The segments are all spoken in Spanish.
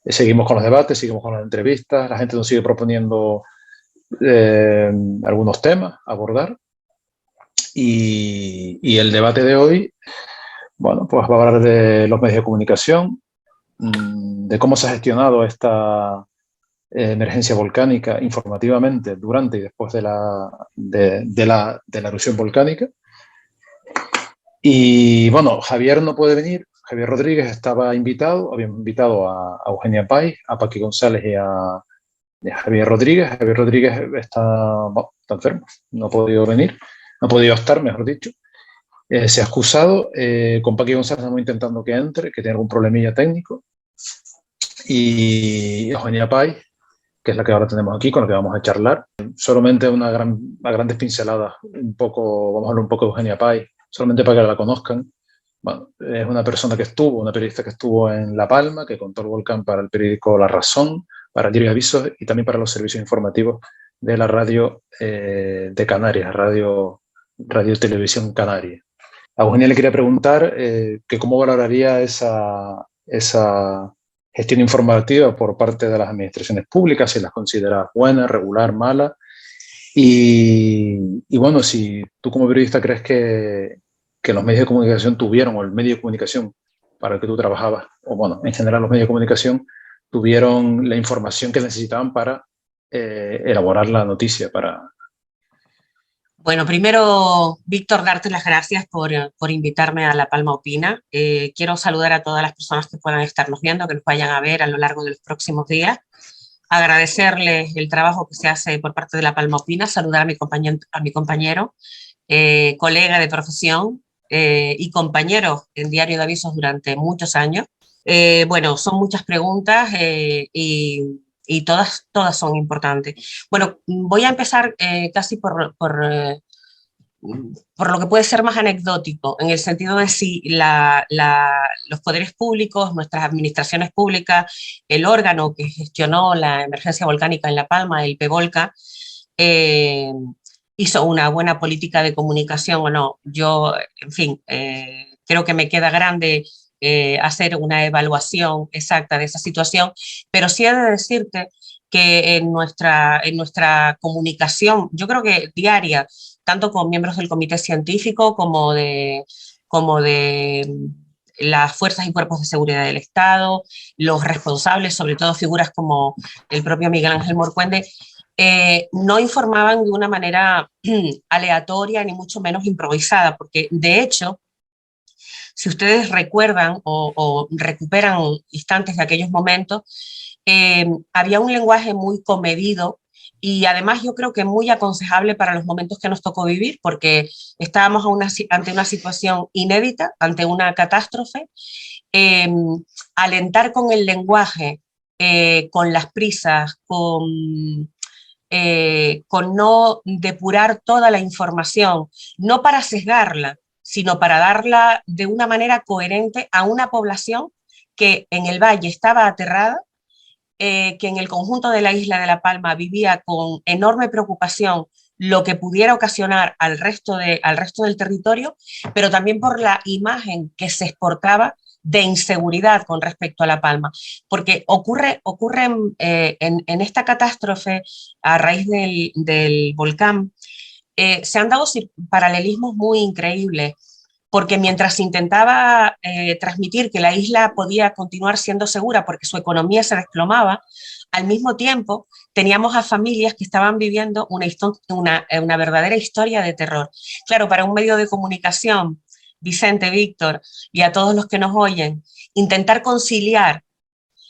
Seguimos con los debates, seguimos con las entrevistas, la gente nos sigue proponiendo algunos temas a abordar y el debate de hoy, bueno, pues va a hablar de los medios de comunicación, de cómo se ha gestionado esta emergencia volcánica informativamente durante y después de la erupción volcánica. Y bueno, Javier no puede venir. Javier Rodríguez estaba invitado, habíamos invitado a Eugenia Pay, a Paqui González y a Javier Rodríguez. Javier Rodríguez bueno, está enfermo, no ha podido venir, no ha podido estar, mejor dicho. Se ha excusado. Con Paqui González estamos intentando que entre, que tiene algún problemilla técnico. Y Eugenia Pay, que es la que ahora tenemos aquí, con la que vamos a charlar. Solamente a grandes pinceladas, vamos a hablar un poco de Eugenia Pay, solamente para que la conozcan. Bueno, es una una periodista que estuvo en La Palma, que contó el volcán para el periódico La Razón, para el diario Avisos y también para los servicios informativos de la radio de Canarias, Radio Televisión Canaria. A Eugenia le quería preguntar que cómo valoraría esa gestión informativa por parte de las administraciones públicas, si las considera buena, regular, mala. Y bueno, si tú como periodista crees que los medios de comunicación tuvieron, o el medio de comunicación para el que tú trabajabas, o bueno, en general los medios de comunicación, tuvieron la información que necesitaban para elaborar la noticia, para... Bueno, primero, Víctor, darte las gracias por invitarme a La Palma Opina. Quiero saludar a todas las personas que puedan estarnos viendo, que nos vayan a ver a lo largo de los próximos días. Agradecerles el trabajo que se hace por parte de La Palma Opina, saludar a mi compañero colega de profesión y compañero en Diario de Avisos durante muchos años. Bueno, son muchas preguntas y todas son importantes. Bueno, voy a empezar casi por lo que puede ser más anecdótico, en el sentido de si los poderes públicos, nuestras administraciones públicas, el órgano que gestionó la emergencia volcánica en La Palma, el PEVOLCA, hizo una buena política de comunicación o no. Yo, en fin, creo que me queda grande hacer una evaluación exacta de esa situación, pero sí he de decirte que en nuestra comunicación, yo creo que diaria, tanto con miembros del comité científico como de las fuerzas y cuerpos de seguridad del Estado, los responsables, sobre todo figuras como el propio Miguel Ángel Morcuende, no informaban de una manera aleatoria ni mucho menos improvisada, porque de hecho, si ustedes recuerdan o recuperan instantes de aquellos momentos, había un lenguaje muy comedido y además yo creo que muy aconsejable para los momentos que nos tocó vivir, porque estábamos ante una situación inédita, ante una catástrofe. Alentar con el lenguaje, con las prisas, con no depurar toda la información, no para sesgarla, sino para darla de una manera coherente a una población que en el valle estaba aterrada, que en el conjunto de la isla de La Palma vivía con enorme preocupación lo que pudiera ocasionar al resto del territorio, pero también por la imagen que se exportaba de inseguridad con respecto a La Palma, porque ocurre en esta catástrofe a raíz del volcán, se han dado paralelismos muy increíbles, porque mientras se intentaba transmitir que la isla podía continuar siendo segura porque su economía se desplomaba, al mismo tiempo teníamos a familias que estaban viviendo una verdadera historia de terror. Claro, para un medio de comunicación, Vicente, Víctor, y a todos los que nos oyen, intentar conciliar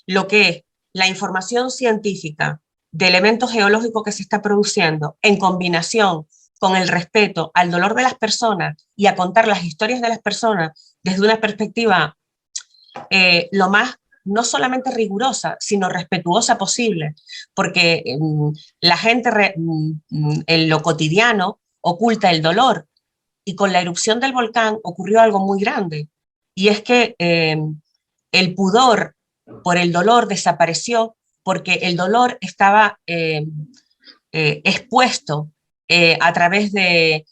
lo que es la información científica de elementos geológicos que se está produciendo en combinación con el respeto al dolor de las personas y a contar las historias de las personas desde una perspectiva lo más, no solamente rigurosa, sino respetuosa posible, porque la gente en lo cotidiano oculta el dolor, y con la erupción del volcán ocurrió algo muy grande, y es que el pudor por el dolor desapareció, porque el dolor estaba expuesto a través de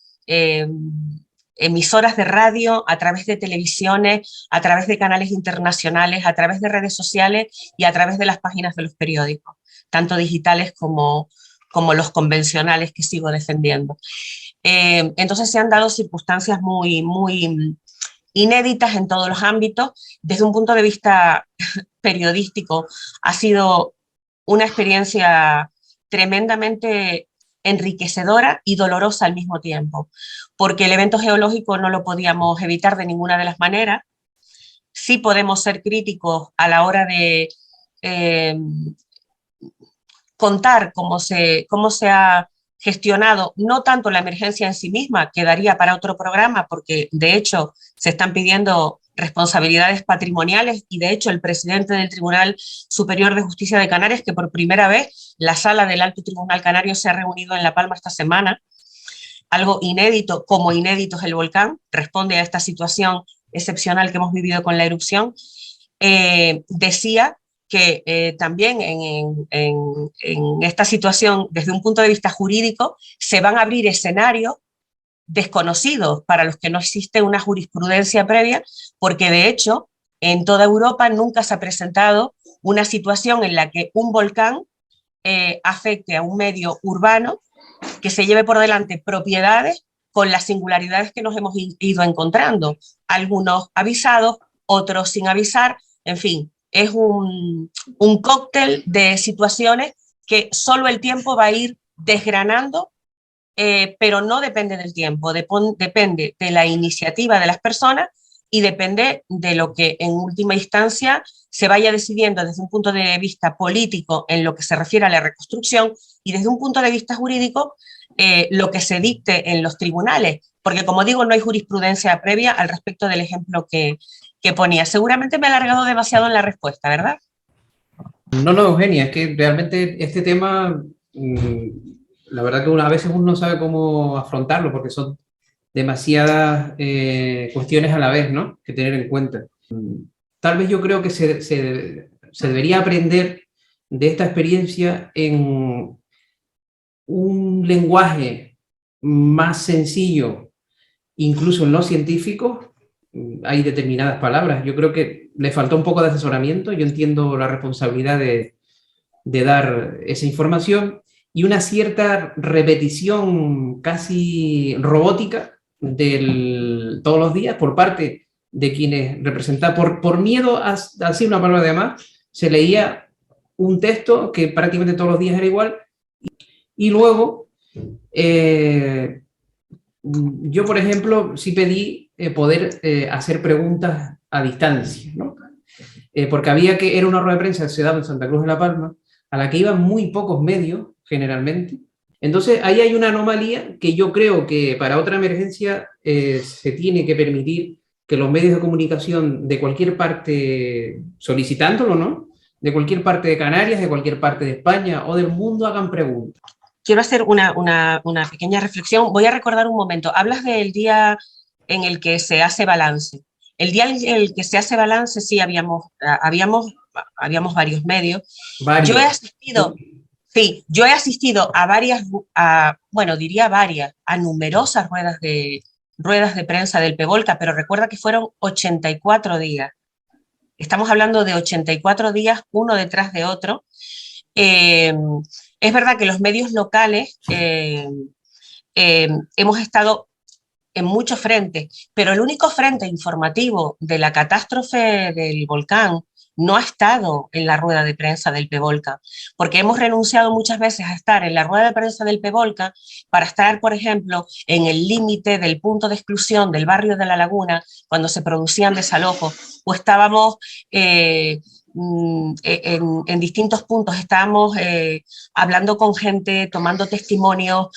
emisoras de radio, a través de televisiones, a través de canales internacionales, a través de redes sociales y a través de las páginas de los periódicos, tanto digitales como los convencionales que sigo defendiendo. Entonces se han dado circunstancias muy inéditas en todos los ámbitos. Desde un punto de vista periodístico ha sido una experiencia tremendamente enriquecedora y dolorosa al mismo tiempo, porque el evento geológico no lo podíamos evitar de ninguna de las maneras. Sí podemos ser críticos a la hora de contar cómo se ha gestionado, no tanto la emergencia en sí misma, que daría para otro programa, porque de hecho se están pidiendo responsabilidades patrimoniales y de hecho el presidente del Tribunal Superior de Justicia de Canarias, que por primera vez la sala del Alto Tribunal Canario se ha reunido en La Palma esta semana, algo inédito, como inédito es el volcán, responde a esta situación excepcional que hemos vivido con la erupción, decía que también en esta situación, desde un punto de vista jurídico, se van a abrir escenarios desconocidos para los que no existe una jurisprudencia previa, porque de hecho en toda Europa nunca se ha presentado una situación en la que un volcán afecte a un medio urbano, que se lleve por delante propiedades con las singularidades que nos hemos ido encontrando, algunos avisados, otros sin avisar, en fin, es un cóctel de situaciones que solo el tiempo va a ir desgranando, pero no depende del tiempo, depende de la iniciativa de las personas y depende de lo que en última instancia se vaya decidiendo desde un punto de vista político en lo que se refiere a la reconstrucción y desde un punto de vista jurídico lo que se dicte en los tribunales, porque como digo, no hay jurisprudencia previa al respecto del ejemplo que ponía. Seguramente me he alargado demasiado en la respuesta, ¿verdad? No, no, Eugenia, es que realmente este tema, la verdad que a veces uno no sabe cómo afrontarlo porque son demasiadas cuestiones a la vez, ¿no?, que tener en cuenta. Tal vez yo creo que se debería aprender de esta experiencia en un lenguaje más sencillo, incluso en los científicos. Hay determinadas palabras. Yo creo que le faltó un poco de asesoramiento. Yo entiendo la responsabilidad de dar esa información y una cierta repetición casi robótica todos los días por parte de quienes representan, por miedo a decir una palabra de más, se leía un texto que prácticamente todos los días era igual y luego yo, por ejemplo, sí pedí poder hacer preguntas a distancia, ¿no? Porque era una rueda de prensa que se daba en Santa Cruz de la Palma, a la que iban muy pocos medios, generalmente. Entonces, ahí hay una anomalía que yo creo que para otra emergencia se tiene que permitir que los medios de comunicación de cualquier parte, solicitándolo, ¿no?, de cualquier parte de Canarias, de cualquier parte de España o del mundo, hagan preguntas. Quiero hacer una pequeña reflexión. Voy a recordar un momento. Hablas del día en el que se hace balance. El día en el que se hace balance, sí, habíamos varios medios. Varios. Yo he asistido a varias, bueno, diría varias, a numerosas ruedas de prensa del PEVOLCA, pero recuerda que fueron 84 días. Estamos hablando de 84 días, uno detrás de otro. Es verdad que los medios locales hemos estado en muchos frentes, pero el único frente informativo de la catástrofe del volcán no ha estado en la rueda de prensa del PEVOLCA, porque hemos renunciado muchas veces a estar en la rueda de prensa del PEVOLCA para estar, por ejemplo, en el límite del punto de exclusión del barrio de La Laguna, cuando se producían desalojos, o estábamos en distintos puntos, estábamos hablando con gente, tomando testimonios,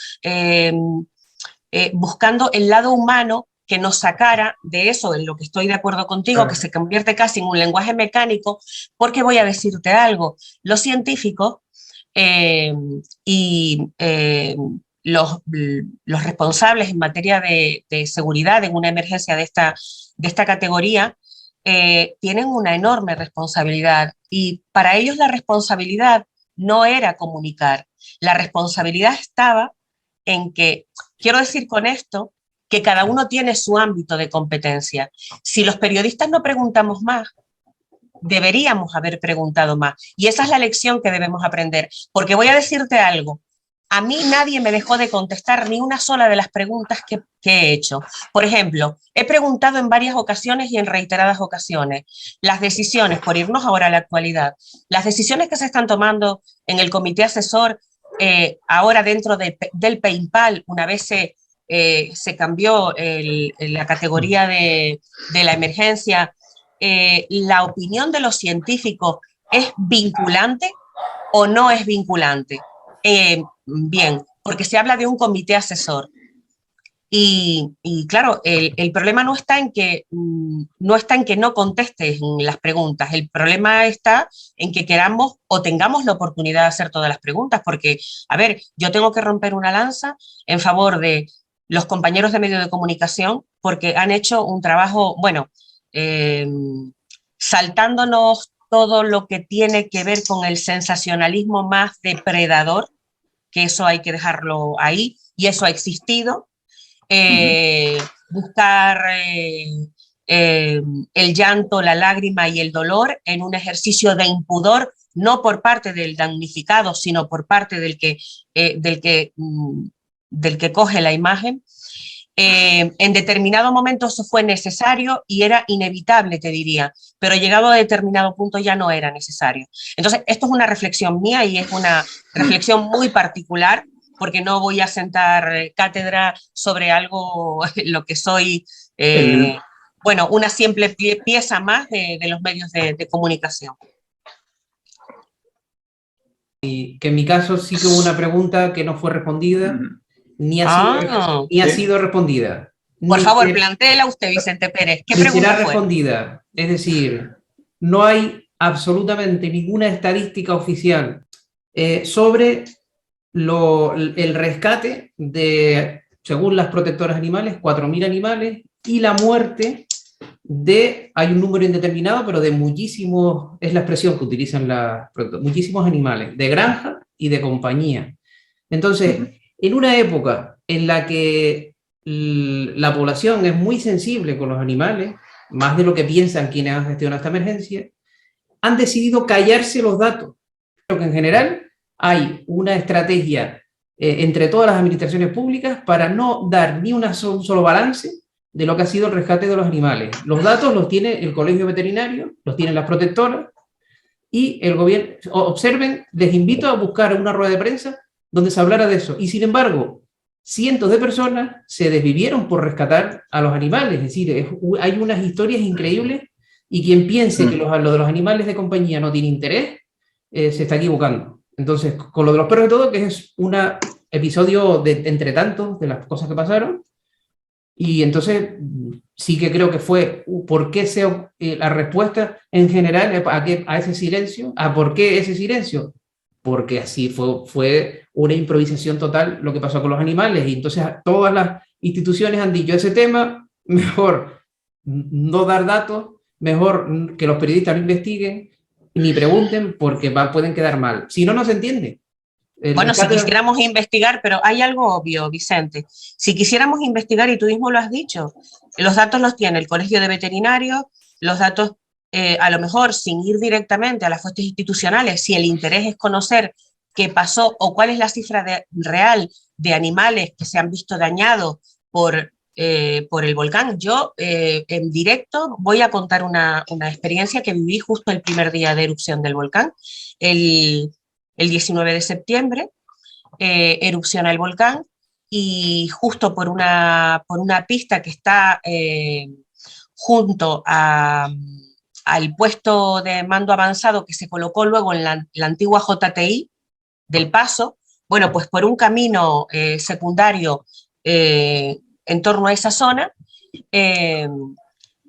buscando el lado humano que nos sacara de eso, en lo que estoy de acuerdo contigo, que se convierte casi en un lenguaje mecánico, porque voy a decirte algo, los científicos y los responsables en materia de seguridad en una emergencia de esta categoría tienen una enorme responsabilidad y para ellos la responsabilidad no era comunicar, la responsabilidad estaba en que, quiero decir con esto, que cada uno tiene su ámbito de competencia. Si los periodistas no preguntamos más, deberíamos haber preguntado más. Y esa es la lección que debemos aprender. Porque voy a decirte algo. A mí nadie me dejó de contestar ni una sola de las preguntas que he hecho. Por ejemplo, he preguntado en varias ocasiones y en reiteradas ocasiones las decisiones, por irnos ahora a la actualidad, las decisiones que se están tomando en el comité asesor, ahora dentro del PEIMPAL, una vez se cambió la categoría de la emergencia, la opinión de los científicos ¿es vinculante o no es vinculante? Bien, porque se habla de un comité asesor. Y claro, el problema no está en que no contestes las preguntas, el problema está en que queramos o tengamos la oportunidad de hacer todas las preguntas, porque, a ver, yo tengo que romper una lanza en favor de los compañeros de medios de comunicación, porque han hecho un trabajo, bueno, saltándonos todo lo que tiene que ver con el sensacionalismo más depredador, que eso hay que dejarlo ahí, y eso ha existido. Buscar el llanto, la lágrima y el dolor en un ejercicio de impudor, no por parte del damnificado, sino por parte del que coge la imagen. En determinado momento eso fue necesario y era inevitable, te diría, pero llegado a determinado punto ya no era necesario. Entonces, esto es una reflexión mía y es una reflexión muy particular, porque no voy a sentar cátedra sobre algo, lo que soy, bueno, una simple pieza más de los medios de comunicación. Y que en mi caso sí que hubo una pregunta que no fue respondida, ni ha sido respondida. Por favor, plantéela usted, Vicente Pérez. ¿Qué pregunta fue? Respondida. Es decir, no hay absolutamente ninguna estadística oficial sobre el rescate de, según las protectoras animales, 4.000 animales y la muerte de, hay un número indeterminado, pero de muchísimos, es la expresión que utilizan muchísimos animales, de granja y de compañía. Entonces, en una época en la que la población es muy sensible con los animales, más de lo que piensan quienes han gestionado esta emergencia, han decidido callarse los datos. Creo que en general hay una estrategia entre todas las administraciones públicas para no dar ni un solo balance de lo que ha sido el rescate de los animales. Los datos los tiene el colegio veterinario, los tienen las protectoras, y el gobierno, observen, les invito a buscar una rueda de prensa donde se hablara de eso. Y sin embargo, cientos de personas se desvivieron por rescatar a los animales. Es decir, hay unas historias increíbles y quien piense que lo de los animales de compañía no tiene interés, se está equivocando. Entonces, con lo de los perros y todo, que es un episodio entre tantos de las cosas que pasaron, y entonces sí que creo que fue por qué la respuesta en general a ese silencio, por qué ese silencio, porque así fue una improvisación total lo que pasó con los animales, y entonces todas las instituciones han dicho ese tema, mejor no dar datos, mejor que los periodistas lo investiguen, ni pregunten, porque pueden quedar mal. Si no, no se entiende. Bueno, si quisiéramos investigar, pero hay algo obvio, Vicente. Si quisiéramos investigar, y tú mismo lo has dicho, los datos los tiene el Colegio de Veterinarios, los datos, a lo mejor sin ir directamente a las fuentes institucionales, si el interés es conocer qué pasó o cuál es la cifra real de animales que se han visto dañados por el volcán. Yo, en directo, voy a contar una experiencia que viví justo el primer día de erupción del volcán. El 19 de septiembre erupciona el volcán, y justo por una pista que está junto al puesto de mando avanzado que se colocó luego en la antigua JTI del Paso, bueno, pues por un camino secundario en torno a esa zona,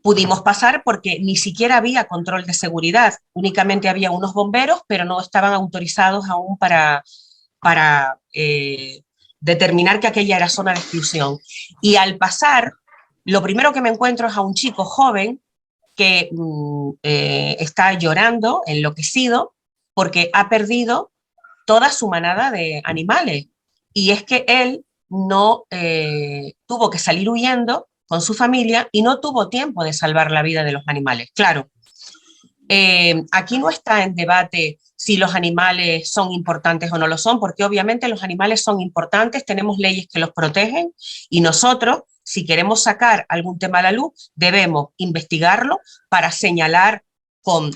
pudimos pasar porque ni siquiera había control de seguridad, únicamente había unos bomberos, pero no estaban autorizados aún para determinar que aquella era zona de exclusión. Y al pasar, lo primero que me encuentro es a un chico joven que está llorando, enloquecido, porque ha perdido toda su manada de animales. Y es que él no tuvo que salir huyendo con su familia y no tuvo tiempo de salvar la vida de los animales. Claro, aquí no está en debate si los animales son importantes o no lo son, porque obviamente los animales son importantes, tenemos leyes que los protegen y nosotros, si queremos sacar algún tema a la luz, debemos investigarlo para señalar con...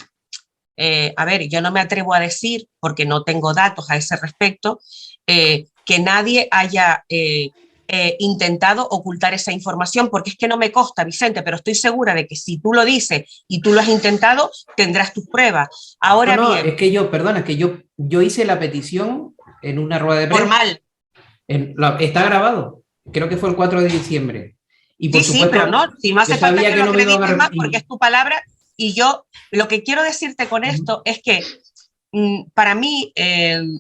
a ver, yo no me atrevo a decir, porque no tengo datos a ese respecto, que nadie haya intentado ocultar esa información, porque es que no me consta, Vicente, pero estoy segura de que si tú lo dices y tú lo has intentado, tendrás tus pruebas. Ahora No, bien, es que perdona, es que yo hice la petición en una rueda de prensa. formal. Está grabado, creo que fue el 4 de diciembre. Y por Sí, sí, pero supuesto, no, si no yo hace falta sabía que que lo no me iban a acredites más porque repetir. es tu palabra y yo lo que quiero decirte con esto es que para mí,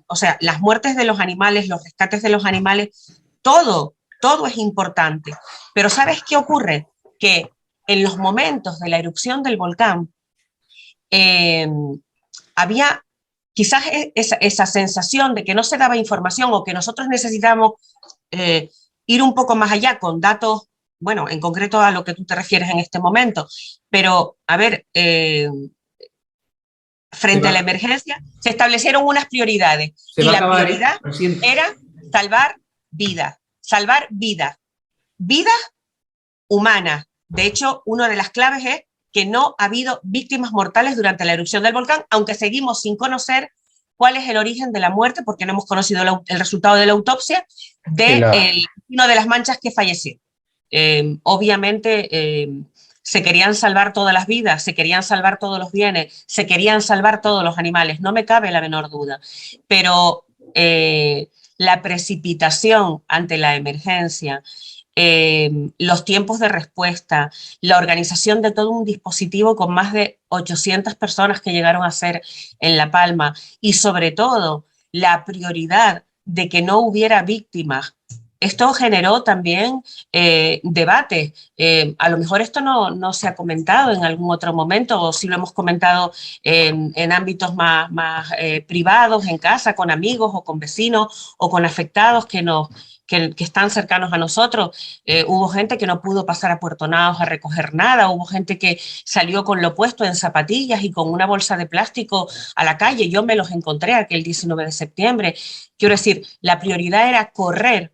o sea, las muertes de los animales, los rescates de los animales, todo es importante. Pero ¿sabes qué ocurre? Que en los momentos de la erupción del volcán eh, había quizás esa sensación de que no se daba información o que nosotros necesitamos ir un poco más allá con datos, bueno, en concreto a lo que tú te refieres en este momento. Pero, a ver, frente a la emergencia, se establecieron unas prioridades Se y va a la acabar, ¿eh? prioridad Lo siento. era salvar vidas humanas. De hecho, una de las claves es que no ha habido víctimas mortales durante la erupción del volcán, aunque seguimos sin conocer cuál es el origen de la muerte, porque no hemos conocido el resultado de la autopsia de una de las manchas que falleció. Obviamente, se querían salvar todas las vidas, se querían salvar todos los bienes, se querían salvar todos los animales, no me cabe la menor duda, pero la precipitación ante la emergencia, los tiempos de respuesta, la organización de todo un dispositivo con más de 800 personas que llegaron a ser en La Palma y sobre todo la prioridad de que no hubiera víctimas. Esto generó también debate. A lo mejor esto no se ha comentado en algún otro momento o sí lo hemos comentado en ámbitos más privados, en casa, con amigos o con vecinos o con afectados que están cercanos a nosotros. Hubo gente que no pudo pasar a Puerto Naos a recoger nada, hubo gente que salió con lo opuesto en zapatillas y con una bolsa de plástico a la calle. Yo me los encontré aquel 19 de septiembre. Quiero decir, la prioridad era correr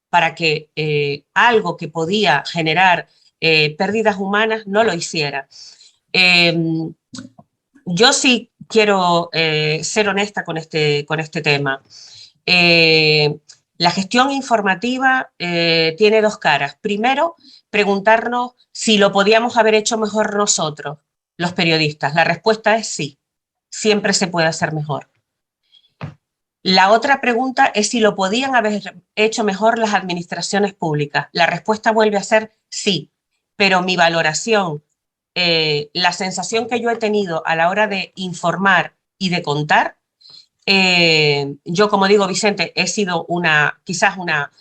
para que algo que podía generar pérdidas humanas no lo hiciera. Yo sí quiero ser honesta con este tema. La gestión informativa tiene dos caras. Primero, preguntarnos si lo podíamos haber hecho mejor nosotros, los periodistas. La respuesta es sí, siempre se puede hacer mejor. La otra pregunta es si lo podían haber hecho mejor las administraciones públicas. La respuesta vuelve a ser sí, pero mi valoración, la sensación que yo he tenido a la hora de informar y de contar, yo, como digo, Vicente, he sido quizás una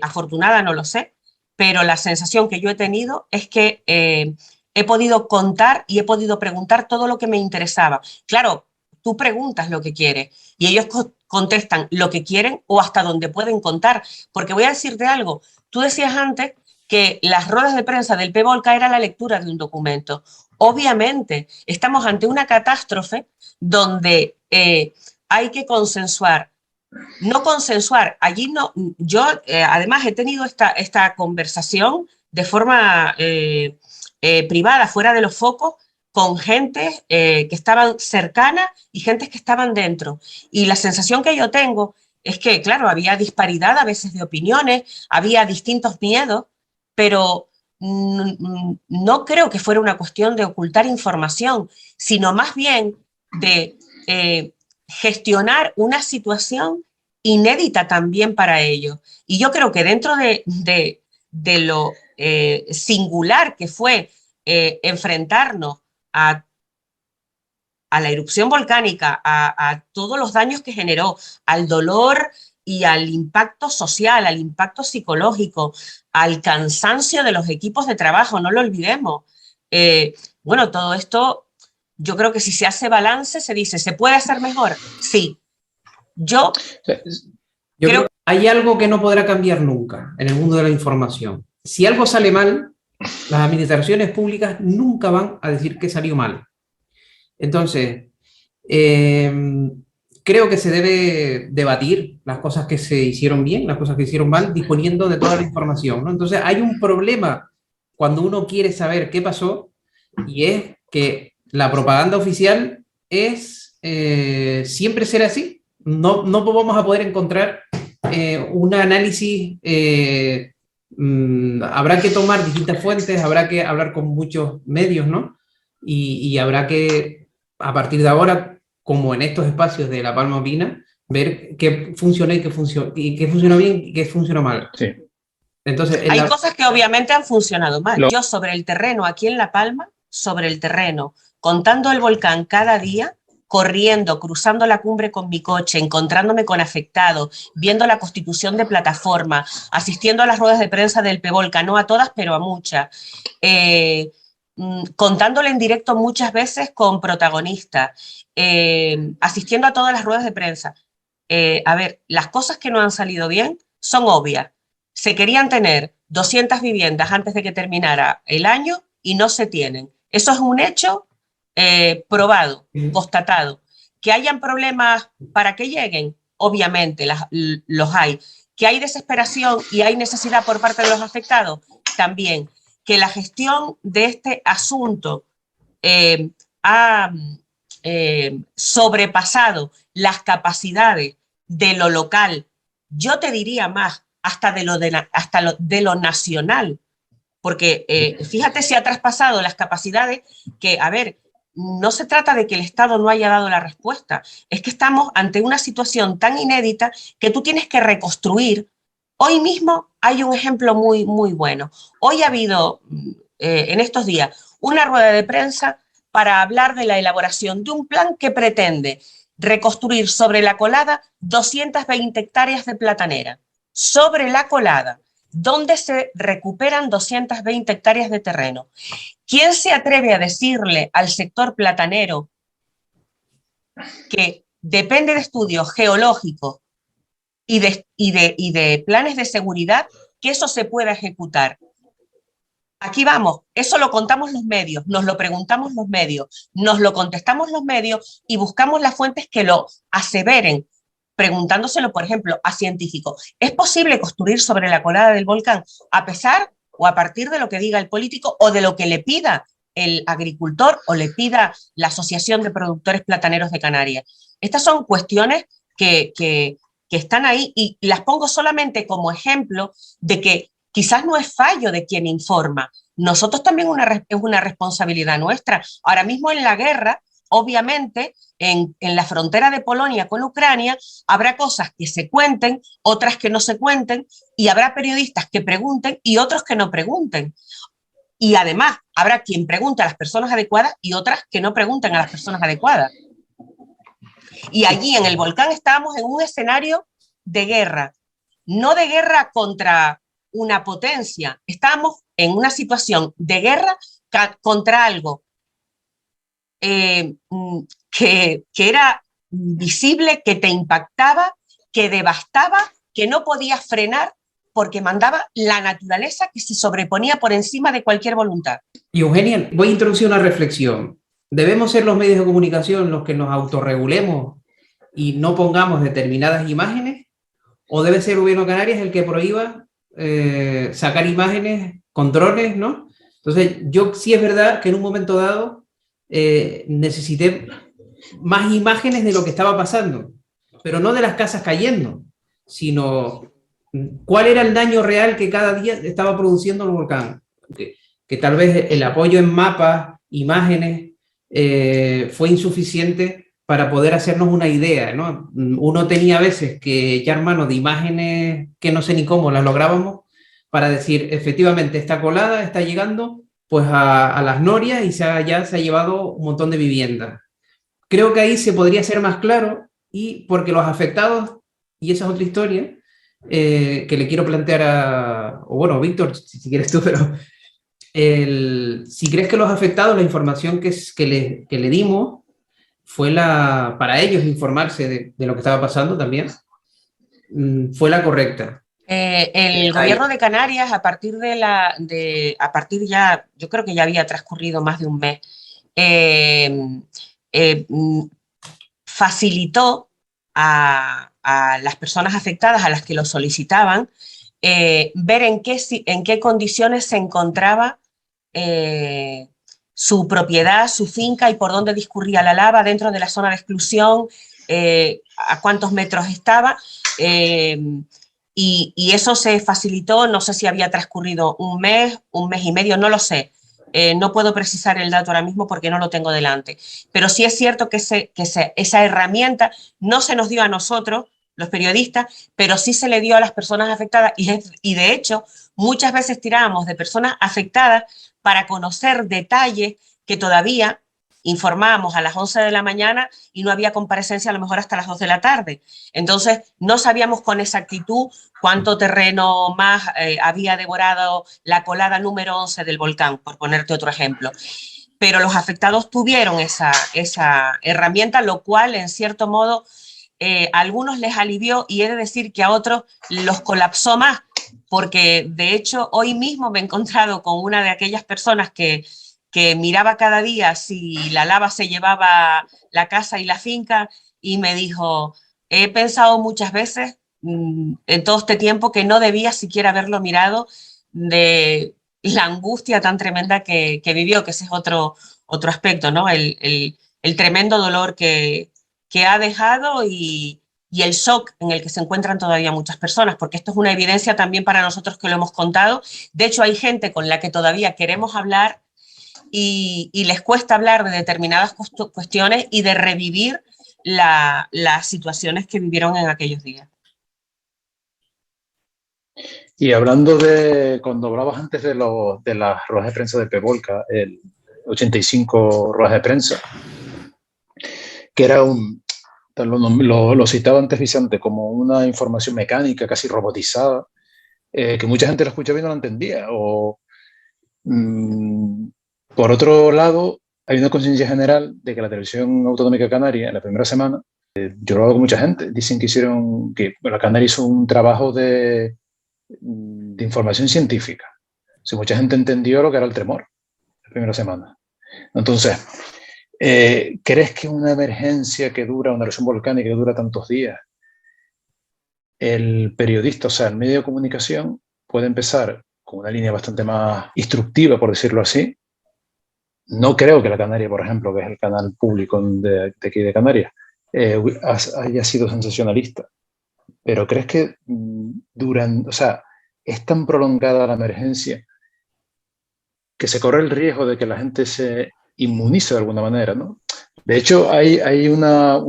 afortunada, no lo sé, pero la sensación que yo he tenido es que he podido contar y he podido preguntar todo lo que me interesaba. Claro, tú preguntas lo que quieres y ellos contestan lo que quieren o hasta donde pueden contar. Porque voy a decirte algo, tú decías antes que las ruedas de prensa del PVOLCA era la lectura de un documento. Obviamente, estamos ante una catástrofe donde hay que consensuar. No consensuar, allí no, yo además he tenido esta conversación de forma privada, fuera de los focos, con gente que estaban cercana y gente que estaban dentro. Y la sensación que yo tengo es que, claro, había disparidad a veces de opiniones, había distintos miedos, pero no creo que fuera una cuestión de ocultar información, sino más bien de gestionar una situación inédita también para ellos. Y yo creo que dentro de lo singular que fue enfrentarnos a la erupción volcánica, a todos los daños que generó, al dolor y al impacto social, al impacto psicológico, al cansancio de los equipos de trabajo, no lo olvidemos. Bueno, todo esto, yo creo que si se hace balance, se dice, ¿se puede hacer mejor? Sí. Yo creo hay algo que no podrá cambiar nunca en el mundo de la información. Si algo sale mal, las administraciones públicas nunca van a decir que salió mal. Entonces, creo que se debe debatir las cosas que se hicieron bien, las cosas que hicieron mal, disponiendo de toda la información, ¿no? Entonces, hay un problema cuando uno quiere saber qué pasó, y es que la propaganda oficial es siempre será así. No vamos a poder encontrar un análisis. Habrá que tomar distintas fuentes, habrá que hablar con muchos medios, ¿no? Y habrá que, a partir de ahora, como en estos espacios de La Palma Opina, ver qué funciona y qué funciona bien y qué funciona mal. Sí. Entonces, hay cosas que obviamente han funcionado mal. Yo sobre el terreno, aquí en La Palma, sobre el terreno, contando el volcán cada día, corriendo, cruzando la cumbre con mi coche, encontrándome con afectados, viendo la constitución de plataforma, asistiendo a las ruedas de prensa del PEVOLCA, no a todas, pero a muchas, contándole en directo muchas veces con protagonistas, asistiendo a todas las ruedas de prensa. A ver, las cosas que no han salido bien son obvias. Se querían tener 200 viviendas antes de que terminara el año y no se tienen. Eso es un hecho probado, constatado. Que hayan problemas para que lleguen, obviamente los hay. Que hay desesperación y hay necesidad por parte de los afectados, también. Que la gestión de este asunto ha sobrepasado las capacidades de lo local, yo te diría más, hasta de lo nacional, porque fíjate si ha traspasado las capacidades que, a ver, no se trata de que el Estado no haya dado la respuesta, es que estamos ante una situación tan inédita que tú tienes que reconstruir. Hoy mismo hay un ejemplo muy, muy bueno. Hoy ha habido, en estos días, una rueda de prensa para hablar de la elaboración de un plan que pretende reconstruir sobre la colada 220 hectáreas de platanera. Sobre la colada, donde se recuperan 220 hectáreas de terreno. ¿Quién se atreve a decirle al sector platanero que depende de estudios geológicos y de planes de seguridad que eso se pueda ejecutar? Aquí vamos, eso lo contamos los medios, nos lo preguntamos los medios, nos lo contestamos los medios y buscamos las fuentes que lo aseveren, preguntándoselo, por ejemplo, a científicos. ¿Es posible construir sobre la colada del volcán a pesar o a partir de lo que diga el político o de lo que le pida el agricultor o le pida la Asociación de Productores Plataneros de Canarias? Estas son cuestiones que están ahí y las pongo solamente como ejemplo de que quizás no es fallo de quien informa. Nosotros también es una responsabilidad nuestra. Ahora mismo en la guerra, obviamente, en la frontera de Polonia con Ucrania, habrá cosas que se cuenten, otras que no se cuenten, y habrá periodistas que pregunten y otros que no pregunten. Y además, habrá quien pregunte a las personas adecuadas y otras que no pregunten a las personas adecuadas. Y allí en el volcán estábamos en un escenario de guerra, no de guerra contra una potencia, estábamos en una situación de guerra contra algo que era visible, que te impactaba, que devastaba, que no podías frenar porque mandaba la naturaleza que se sobreponía por encima de cualquier voluntad. Y Eugenia, voy a introducir una reflexión. ¿Debemos ser los medios de comunicación los que nos autorregulemos y no pongamos determinadas imágenes? ¿O debe ser el gobierno de Canarias el que prohíba sacar imágenes con drones, ¿no? Entonces, yo sí es verdad que en un momento dado necesité más imágenes de lo que estaba pasando, pero no de las casas cayendo, sino cuál era el daño real que cada día estaba produciendo el volcán. Que tal vez el apoyo en mapas, imágenes, fue insuficiente para poder hacernos una idea, ¿no? Uno tenía a veces que echar mano de imágenes que no sé ni cómo las lográbamos para decir, efectivamente, esta colada está llegando pues a las norias y ya se ha llevado un montón de viviendas. Creo que ahí se podría ser más claro y porque los afectados, y esa es otra historia, que le quiero plantear o bueno, Víctor, si quieres tú, pero si crees que los afectados, la información que le dimos, fue para ellos informarse de lo que estaba pasando también. fue la correcta. El gobierno de Canarias, a partir ya, yo creo que ya había transcurrido más de un mes, facilitó a las personas afectadas, a las que lo solicitaban, ver en qué condiciones se encontraba su propiedad, su finca y por dónde discurría la lava dentro de la zona de exclusión, a cuántos metros estaba. Y eso se facilitó, no sé si había transcurrido un mes y medio, no lo sé. No puedo precisar el dato ahora mismo porque no lo tengo delante. Pero sí es cierto que esa herramienta no se nos dio a nosotros, los periodistas, pero sí se le dio a las personas afectadas y de hecho muchas veces tirábamos de personas afectadas para conocer detalles que todavía informábamos a las 11 de la mañana y no había comparecencia a lo mejor hasta las 2 de la tarde. Entonces no sabíamos con exactitud cuánto terreno más había devorado la colada número 11 del volcán, por ponerte otro ejemplo. Pero los afectados tuvieron esa herramienta, lo cual en cierto modo a algunos les alivió y he de decir que a otros los colapsó más, porque de hecho hoy mismo me he encontrado con una de aquellas personas que miraba cada día si la lava se llevaba la casa y la finca y me dijo, he pensado muchas veces en todo este tiempo que no debía siquiera haberlo mirado de la angustia tan tremenda que vivió, que ese es otro aspecto, ¿no? El tremendo dolor que ha dejado y el shock en el que se encuentran todavía muchas personas, porque esto es una evidencia también para nosotros que lo hemos contado. De hecho, hay gente con la que todavía queremos hablar y les cuesta hablar de determinadas cuestiones y de revivir las situaciones que vivieron en aquellos días. Y hablando de, cuando hablabas antes de las ruedas de prensa de Pevolca, el 85 ruedas de prensa, que era lo citaba antes Vicente, como una información mecánica, casi robotizada, que mucha gente lo escuchaba y no lo entendía. Por otro lado, hay una conciencia general de que la televisión autonómica canaria, en la primera semana, yo lo hago con mucha gente, dicen que la Canaria hizo un trabajo de información científica. Si mucha gente entendió lo que era el tremor la primera semana. Entonces, ¿crees que una emergencia que dura, una erupción volcánica que dura tantos días, el periodista, o sea, el medio de comunicación, puede empezar con una línea bastante más instructiva, por decirlo así? No creo que la Canaria, por ejemplo, que es el canal público de aquí de Canarias, haya sido sensacionalista. Pero ¿crees que o sea, es tan prolongada la emergencia que se corre el riesgo de que la gente se inmunice de alguna manera, ¿no? De hecho, hay un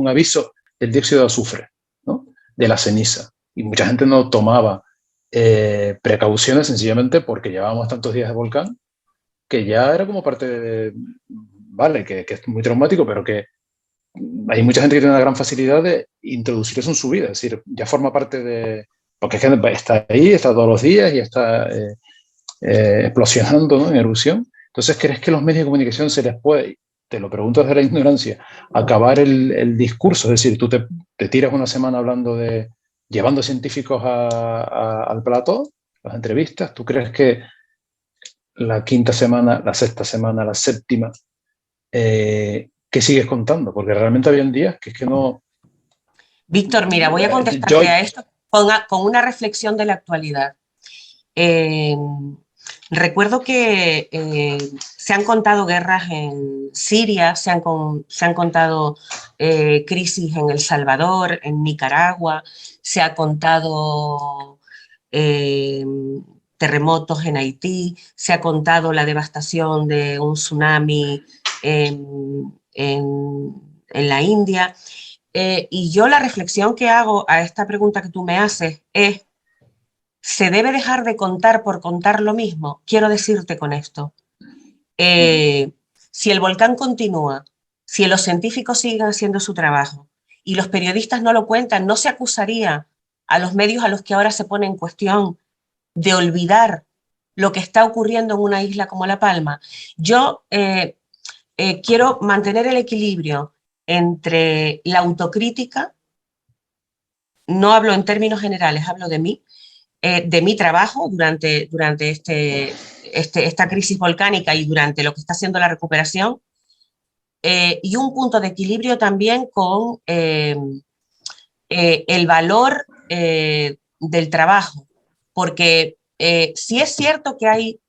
aviso del dióxido de azufre, ¿no? De la ceniza. Y mucha gente no tomaba precauciones sencillamente porque llevábamos tantos días de volcán que ya era como parte de, vale, que es muy traumático, pero que hay mucha gente que tiene una gran facilidad de introducir eso en su vida, es decir, ya forma parte de, porque es que está ahí, está todos los días y está explosionando, ¿no? En erupción. Entonces, ¿crees que los medios de comunicación se les puede, te lo pregunto desde la ignorancia, acabar el discurso? Es decir, tú te tiras una semana hablando de, llevando científicos al plató, las entrevistas, ¿tú crees que la quinta semana, la sexta semana, la séptima, ¿qué sigues contando? Porque realmente habían días que es que no... Víctor, mira, voy a contestarte a esto con una reflexión de la actualidad. Recuerdo que se han contado guerras en Siria, se han contado crisis en El Salvador, en Nicaragua, se ha contado terremotos en Haití, se ha contado la devastación de un tsunami en la India. Y yo la reflexión que hago a esta pregunta que tú me haces es, ¿se debe dejar de contar por contar lo mismo? Quiero decirte con esto. Si el volcán continúa, si los científicos siguen haciendo su trabajo y los periodistas no lo cuentan, no se acusaría a los medios a los que ahora se pone en cuestión de olvidar lo que está ocurriendo en una isla como La Palma. Yo quiero mantener el equilibrio entre la autocrítica no hablo en términos generales, hablo de mi trabajo durante esta crisis volcánica y durante lo que está haciendo la recuperación, y un punto de equilibrio también con el valor del trabajo, porque sí es cierto que hay,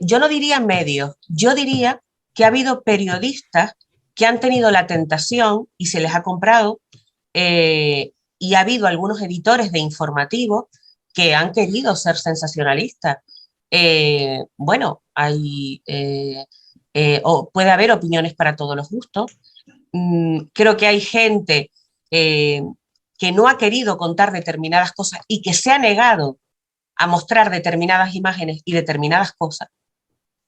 yo no diría medios, yo diría que ha habido periodistas que han tenido la tentación y se les ha comprado, y ha habido algunos editores de informativos que han querido ser sensacionalistas. Bueno, o puede haber opiniones para todos los gustos. Creo que hay gente eh, que no ha querido contar determinadas cosas y que se ha negado a mostrar determinadas imágenes y determinadas cosas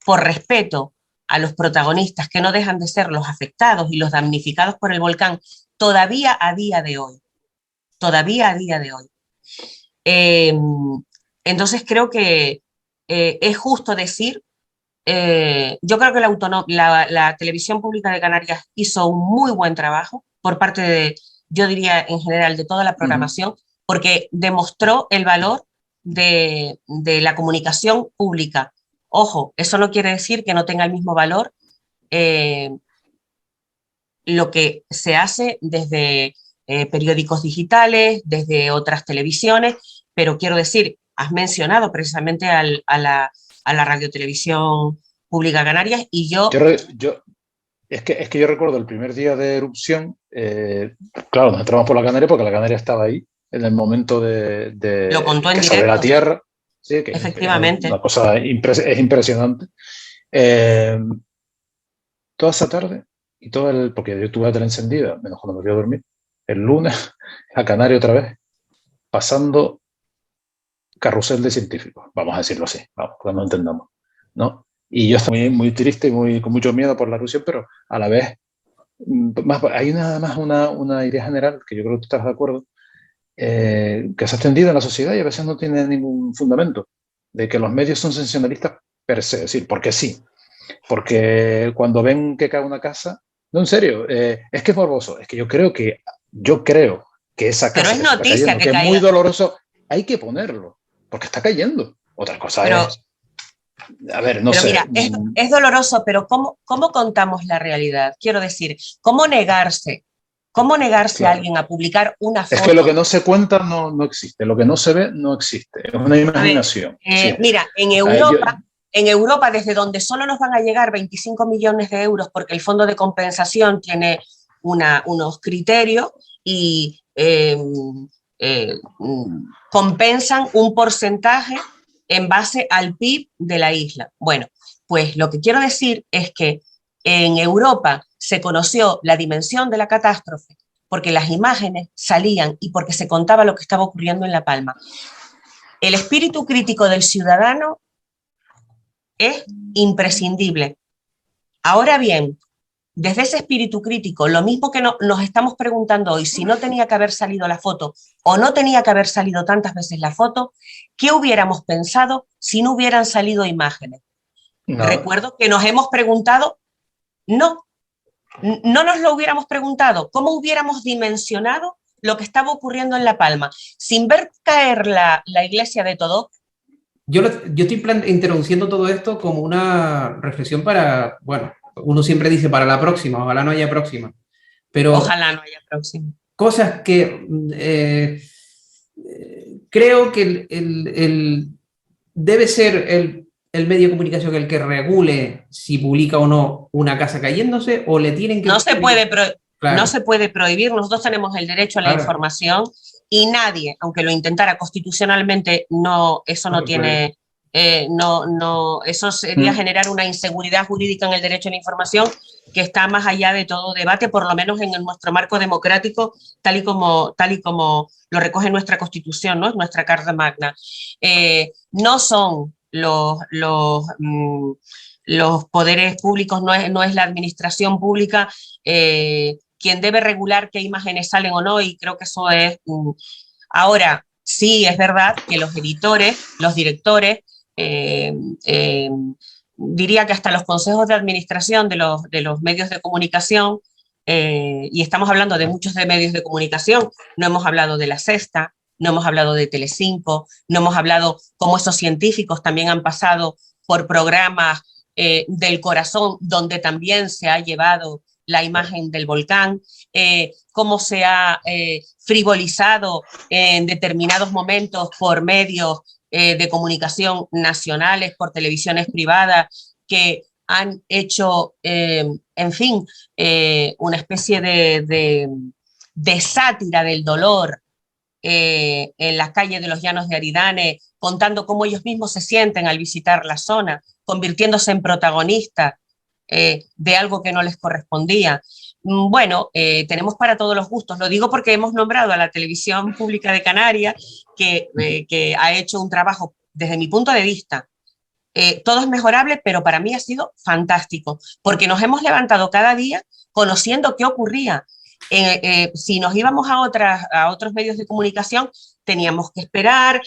por respeto a los protagonistas que no dejan de ser los afectados y los damnificados por el volcán todavía a día de hoy. Todavía a día de hoy. Eh, entonces creo que es justo decir, yo creo que la Televisión Pública de Canarias hizo un muy buen trabajo por parte de, yo diría en general, de toda la programación, porque demostró el valor de la comunicación pública. Ojo, eso no quiere decir que no tenga el mismo valor lo que se hace desde periódicos digitales, desde otras televisiones, pero quiero decir, has mencionado precisamente a la radiotelevisión pública Canarias y es que yo recuerdo el primer día de erupción, claro, nos entramos por la Canaria porque la Canaria estaba ahí en el momento lo contó en que sale la directo. Tierra, sí, que Efectivamente. es una cosa es impresionante. Toda esa tarde y porque yo tuve la tele encendida, menos cuando me voy a dormir, el lunes a Canarias otra vez, pasando carrusel de científicos, vamos a decirlo así, vamos, que nos entendamos, ¿no? Y yo estaba muy, muy triste y con mucho miedo por la erupción, pero a la vez, hay nada más una idea general, que yo creo que tú estás de acuerdo, que se ha extendido en la sociedad y a veces no tiene ningún fundamento, de que los medios son sensacionalistas per se, es decir, porque sí, porque cuando ven que cae una casa, no, en serio, es que es morboso, es que yo creo que esa Pero casa es que se está noticia cayendo, que que es muy caiga. doloroso, hay que ponerlo, porque está cayendo. Otra cosa Pero, es, a ver, no pero sé. mira, es doloroso, pero ¿cómo contamos la realidad? Quiero decir, ¿cómo negarse? ¿Cómo negarse a Claro. alguien a publicar una Es que lo que foto? no se cuenta no existe, lo que no se ve no existe, es una A ver, imaginación. Sí. mira, Yo, en Europa, desde donde solo nos van a llegar 25 millones de euros, porque el fondo de compensación tiene unos criterios y compensan un porcentaje en base al PIB de la isla. Bueno, pues lo que quiero decir es que en Europa se conoció la dimensión de la catástrofe porque las imágenes salían y porque se contaba lo que estaba ocurriendo en La Palma. El espíritu crítico del ciudadano es imprescindible. Ahora bien, desde ese espíritu crítico, lo mismo que nos estamos preguntando hoy, si no tenía que haber salido la foto o no tenía que haber salido tantas veces la foto, ¿qué hubiéramos pensado si no hubieran salido imágenes? no, Recuerdo que nos hemos preguntado, no nos lo hubiéramos preguntado, ¿cómo hubiéramos dimensionado lo que estaba ocurriendo en La Palma? Sin ver caer la iglesia de Todó. Yo estoy introduciendo todo esto como una reflexión para, bueno, uno siempre dice para la próxima, ojalá no haya próxima, pero Ojalá no haya próximo. cosas que creo que debe ser el medio de comunicación el que regule si publica o no una casa cayéndose o le tienen que... No se puede, no Claro, se puede prohibir, nosotros tenemos el derecho a la claro, información y nadie, aunque lo intentara constitucionalmente, no, eso no no se puede. tiene, eso sería generar una inseguridad jurídica en el derecho a la información que está más allá de todo debate, por lo menos en nuestro marco democrático, tal y como lo recoge nuestra Constitución, ¿no? Nuestra Carta Magna. No son los poderes públicos, no es la administración pública quien debe regular qué imágenes salen o no, y creo que eso es... Ahora, sí es verdad que los editores, los directores, eh, eh, diría que hasta los consejos de administración de los medios de comunicación y estamos hablando de muchos de medios de comunicación, no hemos hablado de La Sexta, no hemos hablado de Telecinco, no hemos hablado cómo esos científicos también han pasado por programas del corazón, donde también se ha llevado la imagen del volcán, cómo se ha frivolizado en determinados momentos por medios de comunicación nacionales, por televisiones privadas, que han hecho, en fin, una especie de sátira del dolor en las calles de los Llanos de Aridane, contando cómo ellos mismos se sienten al visitar la zona, convirtiéndose en protagonistas de algo que no les correspondía. Bueno, tenemos para todos los gustos. Lo digo porque hemos nombrado a la Televisión Pública de Canarias, que ha hecho un trabajo, desde mi punto de vista, todo es mejorable, pero para mí ha sido fantástico, porque nos hemos levantado cada día conociendo qué ocurría. Si nos íbamos a otros medios de comunicación, teníamos que esperar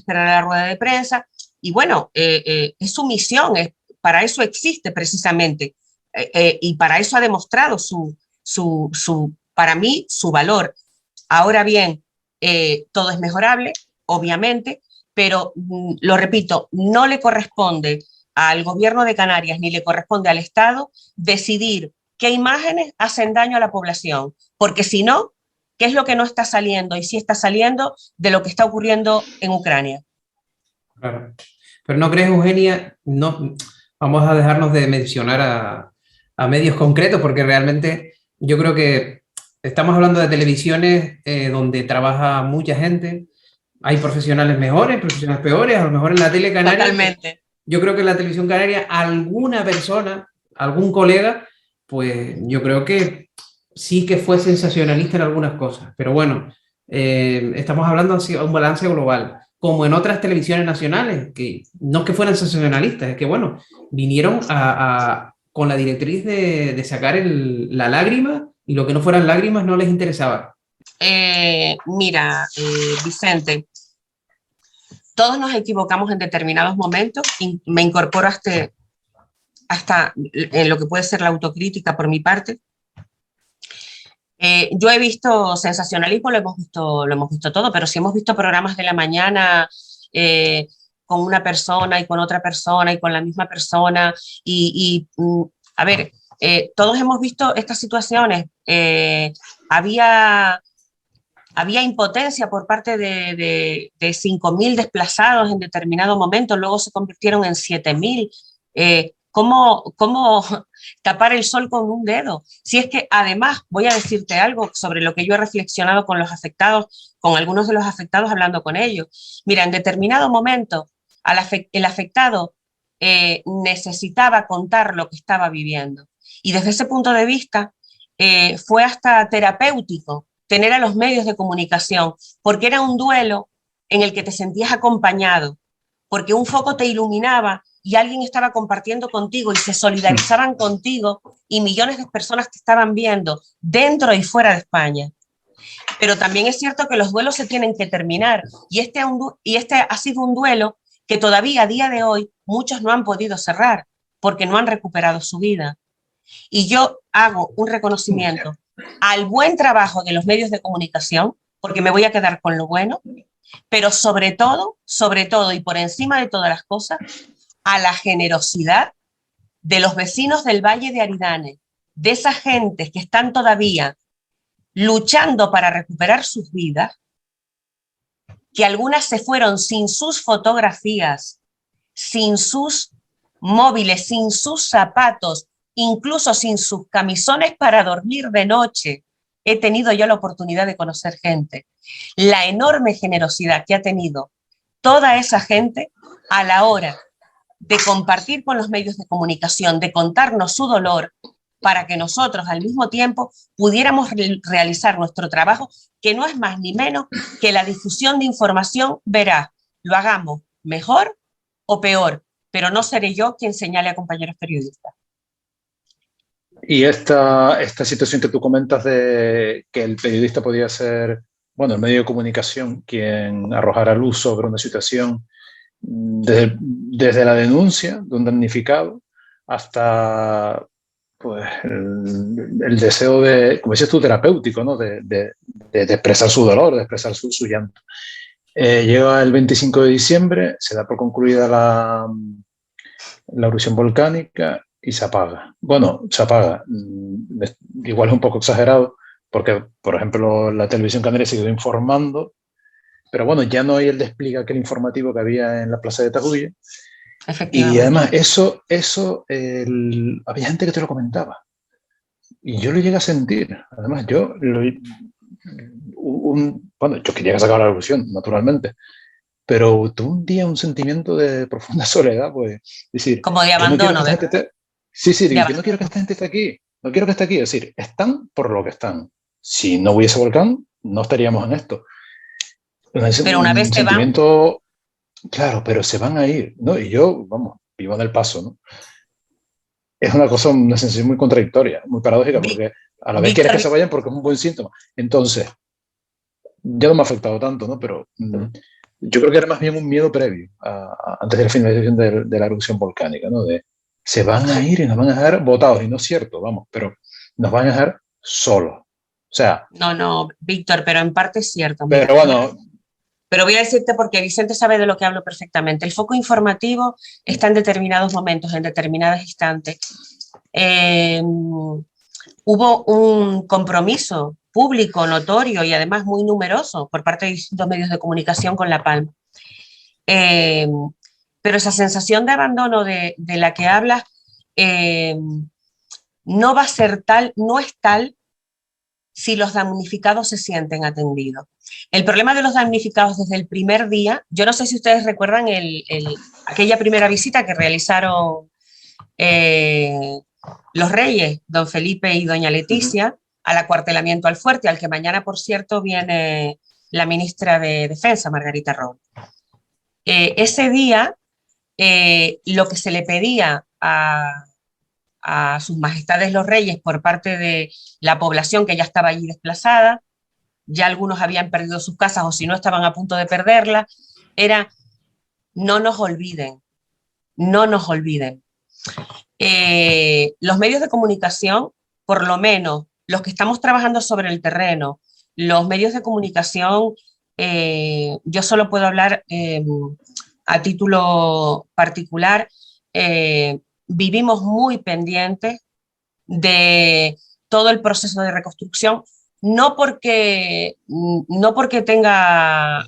a la rueda de prensa, y bueno, es su misión, para eso existe precisamente, y para eso ha demostrado para mí, su valor. Ahora bien, todo es mejorable, obviamente, pero lo repito, no le corresponde al gobierno de Canarias ni le corresponde al Estado decidir qué imágenes hacen daño a la población, porque si no, ¿qué es lo que no está saliendo? Y sí está saliendo de lo que está ocurriendo en Ucrania. Claro. Pero ¿no crees, Eugenia? No, vamos a dejarnos de mencionar a medios concretos, porque realmente yo creo que estamos hablando de televisiones donde trabaja mucha gente. Hay profesionales mejores, profesionales peores, a lo mejor en la tele canaria. Totalmente. Yo creo que en la televisión canaria alguna persona, algún colega, pues yo creo que sí que fue sensacionalista en algunas cosas. Pero bueno, estamos hablando de un balance global, como en otras televisiones nacionales, que no es que fueran sensacionalistas, es que bueno, vinieron con la directriz de sacar la lágrima, y lo que no fueran lágrimas no les interesaba. Mira, Vicente, todos nos equivocamos en determinados momentos, y me incorporo hasta en lo que puede ser la autocrítica por mi parte. Yo he visto sensacionalismo, lo hemos visto todo, pero si hemos visto programas de la mañana con una persona y con otra persona y con la misma persona, a ver, todos hemos visto estas situaciones. Había impotencia por parte de 5.000 desplazados en determinado momento, luego se convirtieron en 7.000. ¿Cómo tapar el sol con un dedo? Si es que además voy a decirte algo sobre lo que yo he reflexionado con los afectados, con algunos de los afectados hablando con ellos. Mira, en determinado momento el afectado necesitaba contar lo que estaba viviendo, y desde ese punto de vista fue hasta terapéutico tener a los medios de comunicación, porque era un duelo en el que te sentías acompañado, porque un foco te iluminaba y alguien estaba compartiendo contigo y se solidarizaban contigo, y millones de personas te estaban viendo dentro y fuera de España. Pero también es cierto que los duelos se tienen que terminar, y este ha sido un duelo que todavía a día de hoy muchos no han podido cerrar porque no han recuperado su vida. Y yo hago un reconocimiento al buen trabajo de los medios de comunicación, porque me voy a quedar con lo bueno, pero sobre todo y por encima de todas las cosas, a la generosidad de los vecinos del Valle de Aridane, de esas gentes que están todavía luchando para recuperar sus vidas, que algunas se fueron sin sus fotografías, sin sus móviles, sin sus zapatos, incluso sin sus camisones para dormir de noche. He tenido yo la oportunidad de conocer gente. La enorme generosidad que ha tenido toda esa gente a la hora de compartir con los medios de comunicación, de contarnos su dolor, para que nosotros al mismo tiempo pudiéramos realizar nuestro trabajo, que no es más ni menos que la difusión de información veraz. Lo hagamos mejor o peor, pero no seré yo quien señale a compañeros periodistas. Y esta situación que tú comentas de que el periodista podía ser, bueno, el medio de comunicación quien arrojara luz sobre una situación, desde la denuncia de un damnificado hasta pues el deseo de, como dices tú, terapéutico, ¿no? De expresar su dolor, de expresar su llanto. Llega el 25 de diciembre, se da por concluida la erupción volcánica y se apaga. Bueno, se apaga. Igual es un poco exagerado, porque, por ejemplo, la televisión canaria se quedó informando, pero bueno, ya no hay el despliegue aquel informativo que había en la plaza de Tajuya. Y Efectivamente. además, había gente que te lo comentaba. Y yo lo llegué a sentir. Además, bueno, yo quería que se acabara la erupción, naturalmente, pero tuve un día un sentimiento de profunda soledad, pues, decir, Como de yo no quiero que abandono, esta gente ¿verdad? esté, sí, sí, De digo, yo no quiero que abandono. esta gente esté aquí, no quiero que esté aquí, es decir, están por lo que están. Si no hubiese volcán, no estaríamos en esto. Pero una vez Un se van, sentimiento, claro, pero se van a ir, ¿no? Y yo, vamos, vivo en el paso, ¿no? Es una cosa, una sensación muy contradictoria, muy paradójica, porque a la vez quieres Víctor, que se vayan porque es un buen síntoma. Entonces, ya no me ha afectado tanto, ¿no? Pero yo creo que era más bien un miedo previo, antes de la finalización de la erupción volcánica, ¿no? De se van a ir y nos van a dejar botados, y no es cierto, vamos, pero nos van a dejar solos. O sea, no, Víctor, pero en parte es cierto, mira, pero bueno, pero voy a decirte porque Vicente sabe de lo que hablo perfectamente. El foco informativo está en determinados momentos, en determinados instantes. Hubo un compromiso público, notorio y además muy numeroso por parte de distintos medios de comunicación con La Palma. Eh, pero esa sensación de abandono de la que hablas eh, no va a ser tal, no es tal si los damnificados se sienten atendidos. El problema de los damnificados desde el primer día, yo no sé si ustedes recuerdan aquella primera visita que realizaron los reyes, don Felipe y doña Leticia, al acuartelamiento al fuerte, al que mañana, por cierto, viene la ministra de Defensa, Margarita Robles. Ese día, lo que se le pedía a sus majestades los reyes por parte de la población que ya estaba allí desplazada, ya algunos habían perdido sus casas o si no estaban a punto de perderlas, era no nos olviden, no nos olviden. Los medios de comunicación, por lo menos los que estamos trabajando sobre el terreno, los medios de comunicación, yo solo puedo hablar a título particular, vivimos muy pendientes de todo el proceso de reconstrucción, no porque tenga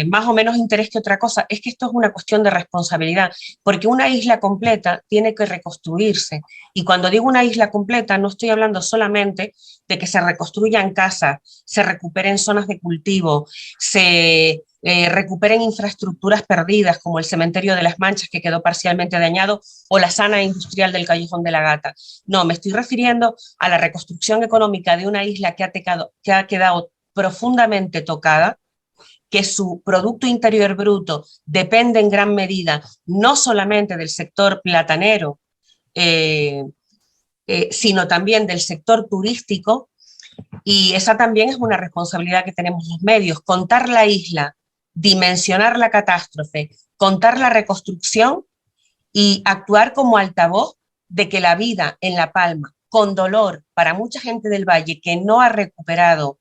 más o menos interés que otra cosa, es que esto es una cuestión de responsabilidad, porque una isla completa tiene que reconstruirse. Y cuando digo una isla completa, no estoy hablando solamente de que se reconstruyan casas, se recuperen zonas de cultivo, se recuperen infraestructuras perdidas, como el cementerio de las Manchas, que quedó parcialmente dañado, o la zona industrial del Callejón de la Gata. No, me estoy refiriendo a la reconstrucción económica de una isla que ha quedado profundamente tocada, que su Producto Interior Bruto depende en gran medida no solamente del sector platanero, sino también del sector turístico, y esa también es una responsabilidad que tenemos los medios, contar la isla, dimensionar la catástrofe, contar la reconstrucción y actuar como altavoz de que la vida en La Palma, con dolor para mucha gente del Valle que no ha recuperado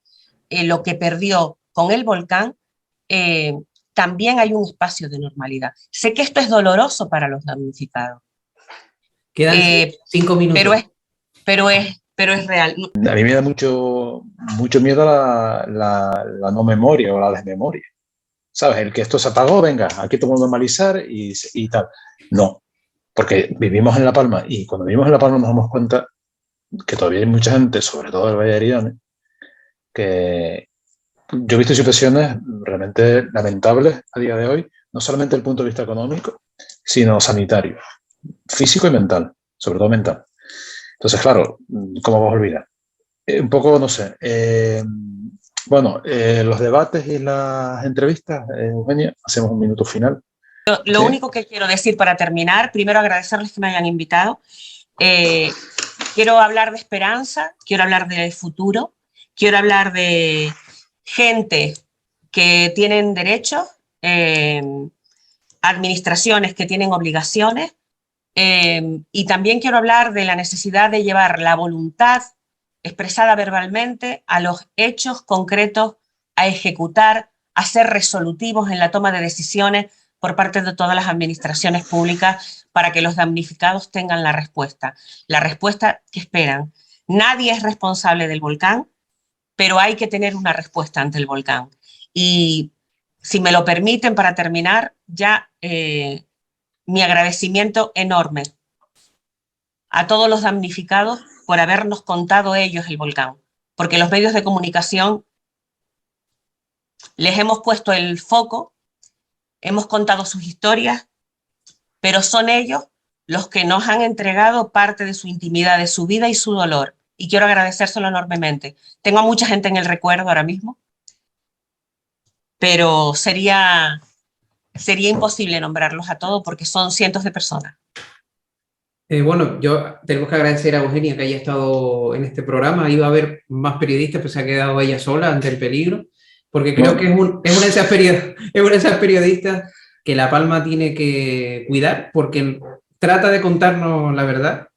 lo que perdió con el volcán, también hay un espacio de normalidad. Sé que esto es doloroso para los damnificados, Quedan 5 pero, minutos. pero es real. a mí me da mucho miedo la no memoria o la desmemoria. ¿Sabes? El que esto se apagó, venga, aquí todo normalizar y tal. No, porque vivimos en La Palma y cuando vivimos en La Palma nos damos cuenta que todavía hay mucha gente, sobre todo del Valle de Ariane, que yo he visto situaciones realmente lamentables a día de hoy, no solamente desde el punto de vista económico, sino sanitario, físico y mental, sobre todo mental. Entonces, claro, ¿cómo vas a olvidar? Un poco, no sé. Bueno, los debates y las entrevistas, Eugenia, hacemos un minuto final. Lo ¿Sí? único que quiero decir para terminar, primero agradecerles que me hayan invitado. Quiero hablar de esperanza, quiero hablar de futuro, quiero hablar de gente que tienen derechos, administraciones que tienen obligaciones, Y también quiero hablar de la necesidad de llevar la voluntad expresada verbalmente a los hechos concretos, a ejecutar, a ser resolutivos en la toma de decisiones por parte de todas las administraciones públicas para que los damnificados tengan la respuesta que esperan. Nadie es responsable del volcán, pero hay que tener una respuesta ante el volcán. Y si me lo permiten, para terminar, ya mi agradecimiento enorme a todos los damnificados por habernos contado ellos el volcán, porque los medios de comunicación les hemos puesto el foco, hemos contado sus historias, pero son ellos los que nos han entregado parte de su intimidad, de su vida y su dolor, y quiero agradecérselo enormemente. Tengo a mucha gente en el recuerdo ahora mismo, pero sería imposible nombrarlos a todos porque son cientos de personas. Bueno, yo tenemos que agradecer a Eugenia que haya estado en este programa. Iba a haber más periodistas, pero se ha quedado ella sola ante el peligro, porque creo que es una de esas periodistas que La Palma tiene que cuidar, porque trata de contarnos la verdad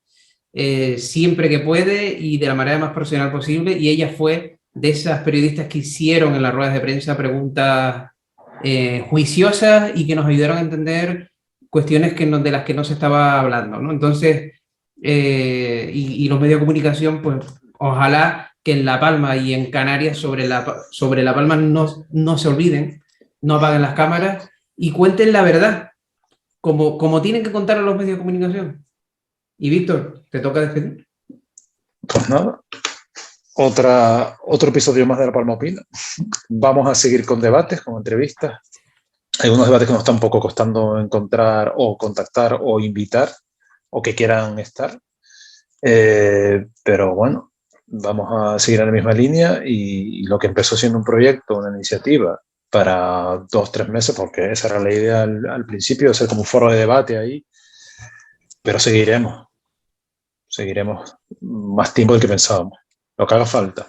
siempre que puede y de la manera más profesional posible, y ella fue de esas periodistas que hicieron en las ruedas de prensa preguntas juiciosas y que nos ayudaron a entender cuestiones de las que no se estaba hablando, ¿no? Entonces, y los medios de comunicación, pues ojalá que en La Palma y en Canarias sobre La Palma no se olviden, no apaguen las cámaras y cuenten la verdad, como tienen que contar a los medios de comunicación. Y Víctor, te toca despedir. Pues nada, otro episodio más de La Palma Opina. Vamos a seguir con debates, con entrevistas. Hay unos debates que nos está un poco costando encontrar o contactar o invitar o que quieran estar. Pero bueno, vamos a seguir en la misma línea y lo que empezó siendo un proyecto, una iniciativa para 2 o 3 meses, porque esa era la idea al principio, ser como un foro de debate ahí, pero seguiremos más tiempo del que pensábamos, lo que haga falta.